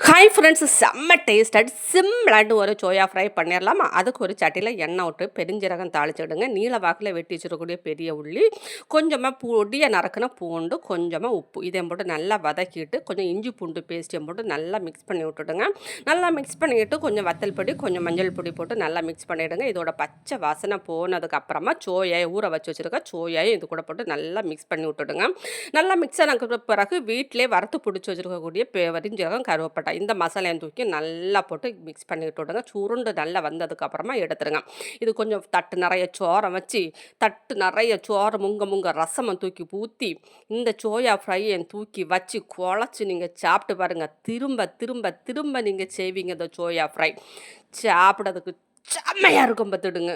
Hi friends, செம்ம tasted சிம்பிளாட்டு ஒரு soya fry பண்ணிடலாமா? அதுக்கு ஒரு சட்டியில் எண்ணெய் விட்டு பெருஞ்சீரகம் தாளிச்சுடுங்க. நீல வாக்கில் வெட்டி வச்சிருக்கக்கூடிய பெரிய உள்ளி, கொஞ்சமாக பொடியை நறுக்குன பூண்டு, கொஞ்சமாக உப்பு இதையும் போட்டு நல்லா வதக்கிட்டு கொஞ்சம் இஞ்சி பூண்டு பேஸ்ட்டையும் போட்டு நல்லா மிக்ஸ் பண்ணி விட்டுடுங்க. நல்லா மிக்ஸ் பண்ணிவிட்டு கொஞ்சம் வத்தல் பொடி கொஞ்சம் மஞ்சள் பொடி போட்டு நல்லா மிக்ஸ் பண்ணிவிடுங்க. இதோட பச்சை வாசனை போனதுக்கப்புறமா சோயாயை ஊற வச்சு வச்சுருக்க சோயாயை இது கூட போட்டு நல்லா மிக்ஸ் பண்ணி விட்டுடுங்க. நல்லா மிக்ஸ் ஆனதுக்கு பிறகு வீட்டிலே வறுத்து பிடிச்சி வச்சுருக்கக்கூடிய பெருஞ்சீரகம் கருவேப்பட்டை இந்த மசாலையும் தூக்கி நல்லா போட்டு மிக்ஸ் பண்ணி விட்டுடுங்க. சுருண்டு நல்லா வந்ததுக்கப்புறமா எடுத்துருங்க. இது கொஞ்சம் தட்டு நிறைய சோரம் வச்சு தட்டு நிறைய சோறு முங்க ரசமை தூக்கி ஊற்றி இந்த சோயா ஃப்ரையை தூக்கி வச்சு குழச்சி நீங்கள் சாப்பிட்டு பாருங்கள். திரும்ப திரும்ப திரும்ப நீங்கள் செய்வீங்க இந்த சோயா ஃப்ரை. சாப்பிட்றதுக்கு செம்மையாக இருக்கும் பார்த்துடுங்க.